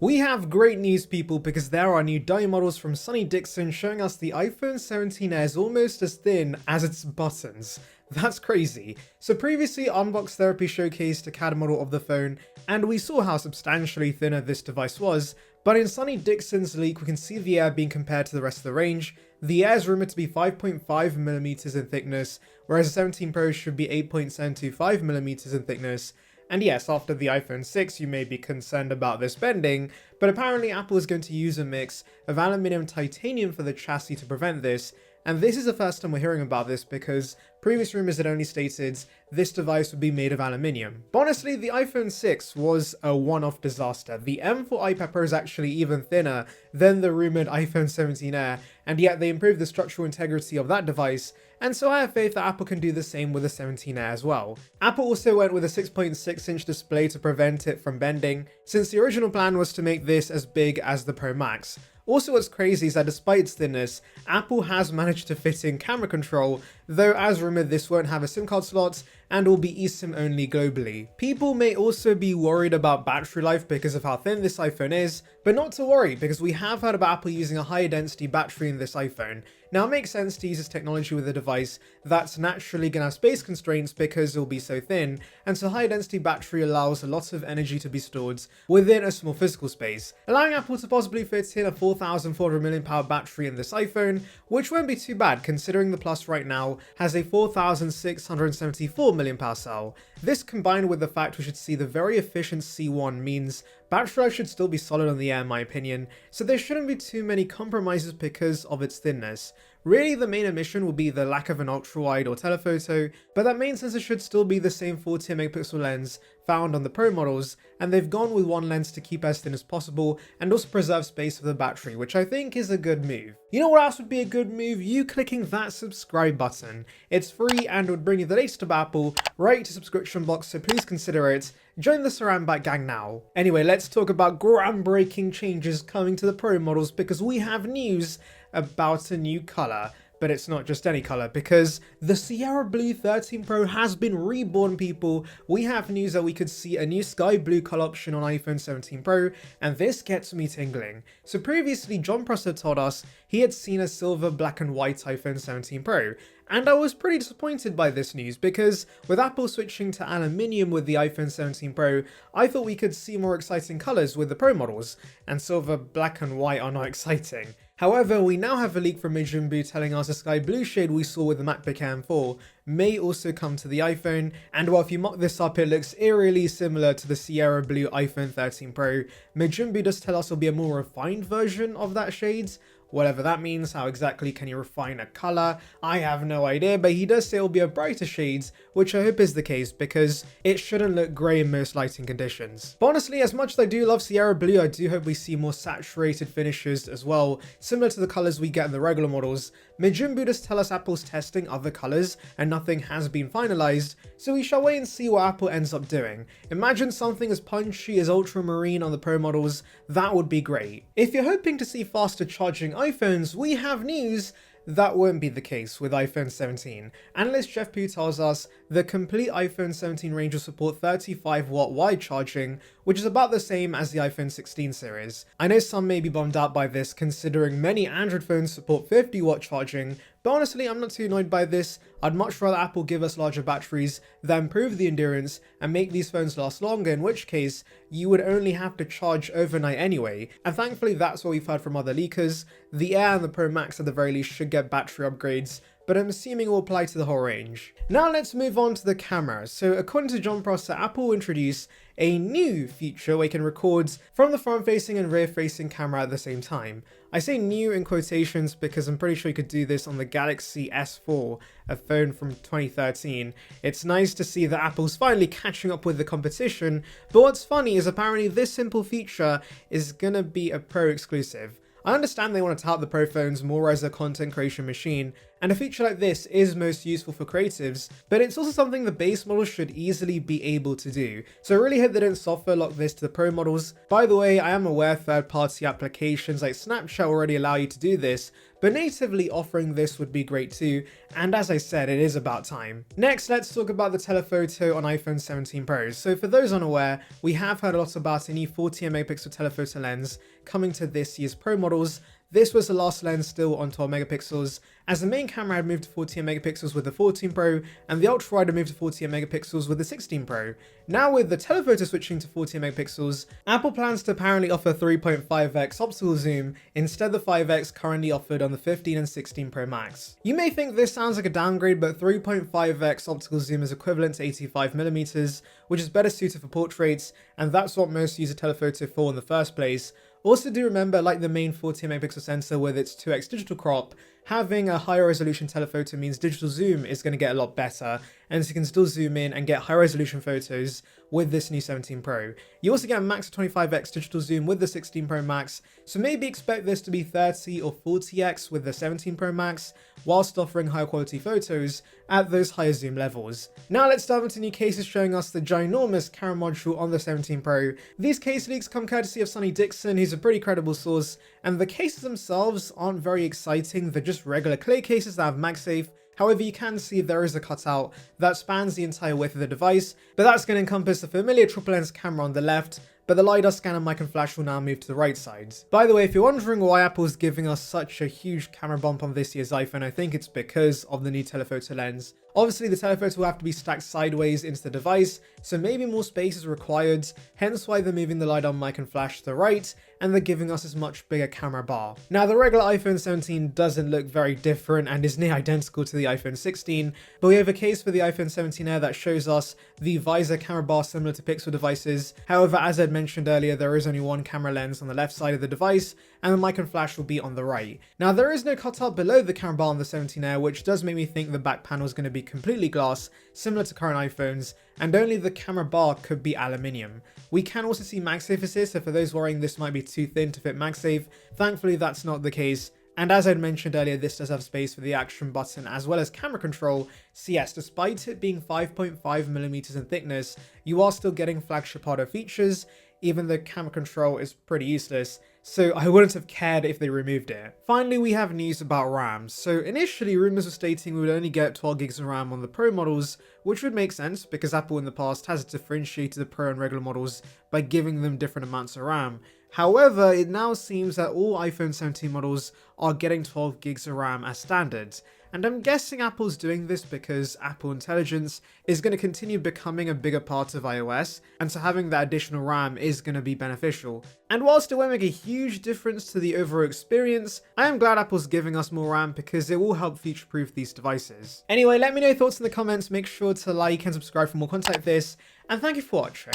We have great news, people, because there are new dummy models from Sonny Dickson showing us the iPhone 17 is almost as thin as its buttons. That's crazy. So previously, Unbox Therapy showcased a CAD model of the phone, and we saw how substantially thinner this device was, but in Sonny Dickson's leak we can see the Air being compared to the rest of the range. The Air is rumoured to be 5.5mm in thickness, whereas the 17 Pro should be 8.725mm in thickness. And yes, after the iPhone 6 you may be concerned about this bending, but apparently Apple is going to use a mix of aluminium titanium for the chassis to prevent this, and this is the first time we're hearing about this because previous rumours had only stated this device would be made of aluminium. But honestly, the iPhone 6 was a one-off disaster. The M4 iPad Pro is actually even thinner than the rumoured iPhone 17 Air, and yet they improved the structural integrity of that device, and so I have faith that Apple can do the same with the 17 Air as well. Apple also went with a 6.6-inch display to prevent it from bending, since the original plan was to make this as big as the Pro Max. Also, what's crazy is that despite its thinness, Apple has managed to fit in camera control, though as rumoured this won't have a SIM card slot and will be eSIM only globally. People may also be worried about battery life because of how thin this iPhone is, but not to worry because we have heard about Apple using a higher density battery in this iPhone. Now it makes sense to use this technology with a device that's naturally going to have space constraints because it will be so thin, and so high density battery allows a lot of energy to be stored within a small physical space, allowing Apple to possibly fit in a 4,400 mAh battery in this iPhone, which won't be too bad considering the Plus right now has a 4,674 mAh cell. This combined with the fact we should see the very efficient C1 means battery life should still be solid on the Air in my opinion, so there shouldn't be too many compromises because of its thinness. Really the main omission will be the lack of an ultra-wide or telephoto, but that main sensor should still be the same 14MP lens found on the Pro models, and they've gone with one lens to keep as thin as possible and also preserve space for the battery, which I think is a good move. You know what else would be a good move? You clicking that subscribe button. It's free and would bring you the latest of Apple right to subscription box, so please consider it. Join the Sarambat gang now. Anyway, let's talk about groundbreaking changes coming to the Pro models because we have news about a new colour. But it's not just any colour, because the Sierra Blue 13 Pro has been reborn, people. We have news that we could see a new sky blue colour option on iPhone 17 Pro, and this gets me tingling. So previously, John Prosser told us he had seen a silver, black and white iPhone 17 Pro, and I was pretty disappointed by this news because with Apple switching to aluminium with the iPhone 17 Pro, I thought we could see more exciting colours with the Pro models, and silver, black and white are not exciting. However, we now have a leak from Mijumbu telling us the sky blue shade we saw with the MacBook Air M4 may also come to the iPhone, and while if you mock this up it looks eerily similar to the Sierra Blue iPhone 13 Pro, Mijumbu does tell us it'll be a more refined version of that shade. Whatever that means, how exactly can you refine a colour? I have no idea, but he does say it'll be a brighter shades, which I hope is the case because it shouldn't look grey in most lighting conditions. But honestly, as much as I do love Sierra Blue, I do hope we see more saturated finishes as well, similar to the colours we get in the regular models. Mijumbu does tell us Apple's testing other colours and nothing has been finalised, so we shall wait and see what Apple ends up doing. Imagine something as punchy as ultramarine on the Pro models, that would be great. If you're hoping to see faster charging iPhones, we have news. That won't be the case with iPhone 17. Analyst Jeff Pugh tells us the complete iPhone 17 range will support 35W wide charging, which is about the same as the iPhone 16 series. I know some may be bummed out by this considering many Android phones support 50W charging, but honestly I'm not too annoyed by this. I'd much rather Apple give us larger batteries than improve the endurance and make these phones last longer, in which case you would only have to charge overnight anyway, and thankfully that's what we've heard from other leakers. The Air and the Pro Max at the very least should get battery upgrades, but I'm assuming it will apply to the whole range. Now let's move on to the camera. So according to John Prosser, Apple will introduce a new feature where you can record from the front-facing and rear-facing camera at the same time. I say new in quotations because I'm pretty sure you could do this on the Galaxy S4, a phone from 2013. It's nice to see that Apple's finally catching up with the competition, but what's funny is apparently this simple feature is gonna be a Pro exclusive. I understand they want to tout the Pro phones more as a content creation machine, and a feature like this is most useful for creatives, but it's also something the base models should easily be able to do. So I really hope they don't software lock this to the Pro models. By the way, I am aware third-party applications like Snapchat already allow you to do this, but natively offering this would be great too, and as I said, it is about time. Next, let's talk about the telephoto on iPhone 17 Pro. So for those unaware, we have heard a lot about a new 14 megapixel telephoto lens coming to this year's Pro models. This was the last lens still on 12 megapixels, as the main camera had moved to 48 megapixels with the 14 Pro, and the ultra wide had moved to 48 megapixels with the 16 Pro. Now with the telephoto switching to 48 megapixels, Apple plans to apparently offer 3.5x optical zoom instead of the 5x currently offered on the 15 and 16 Pro Max. You may think this sounds like a downgrade, but 3.5x optical zoom is equivalent to 85mm, which is better suited for portraits, and that's what most use a telephoto for in the first place. Also do remember, like the main 14 megapixel sensor with its 2x digital crop, having a higher resolution telephoto means digital zoom is going to get a lot better, and so you can still zoom in and get high resolution photos with this new 17 Pro. You also get a max of 25x digital zoom with the 16 Pro Max, so maybe expect this to be 30 or 40x with the 17 Pro Max, whilst offering higher quality photos at those higher zoom levels. Now let's dive into new cases showing us the ginormous camera module on the 17 Pro. These case leaks come courtesy of Sonny Dickson, who's a pretty credible source, and the cases themselves aren't very exciting. They're just regular clay cases that have MagSafe. However, you can see there is a cutout that spans the entire width of the device, but that's going to encompass the familiar triple lens camera on the left, but the LiDAR scanner, mic and flash will now move to the right side. By the way, if you're wondering why Apple's giving us such a huge camera bump on this year's iPhone, I think it's because of the new telephoto lens. Obviously, the telephoto will have to be stacked sideways into the device, so maybe more space is required, hence why they're moving the LiDAR, mic and flash to the right, and they're giving us this much bigger camera bar. Now, the regular iPhone 17 doesn't look very different and is near identical to the iPhone 16, but we have a case for the iPhone 17 Air that shows us the visor camera bar similar to Pixel devices. However, as I'd mentioned earlier, there is only one camera lens on the left side of the device, and the mic and flash will be on the right. Now, there is no cutout below the camera bar on the 17 Air, which does make me think the back panel is going to be completely glass, similar to current iPhones, and only the camera bar could be aluminium. We can also see MagSafe assist, so for those worrying this might be too thin to fit MagSafe, thankfully that's not the case. And as I'd mentioned earlier, this does have space for the action button as well as camera control, so yes, despite it being 5.5mm in thickness, you are still getting flagship hardware features, even though camera control is pretty useless, so I wouldn't have cared if they removed it. Finally, we have news about RAM. So initially, rumors were stating we would only get 12 gigs of RAM on the Pro models, which would make sense because Apple in the past has differentiated the Pro and regular models by giving them different amounts of RAM. However, it now seems that all iPhone 17 models are getting 12 gigs of RAM as standard. And I'm guessing Apple's doing this because Apple Intelligence is going to continue becoming a bigger part of iOS, and so having that additional RAM is going to be beneficial. And whilst it won't make a huge difference to the overall experience, I am glad Apple's giving us more RAM because it will help future-proof these devices. Anyway, let me know your thoughts in the comments, make sure to like and subscribe for more content like this, and thank you for watching.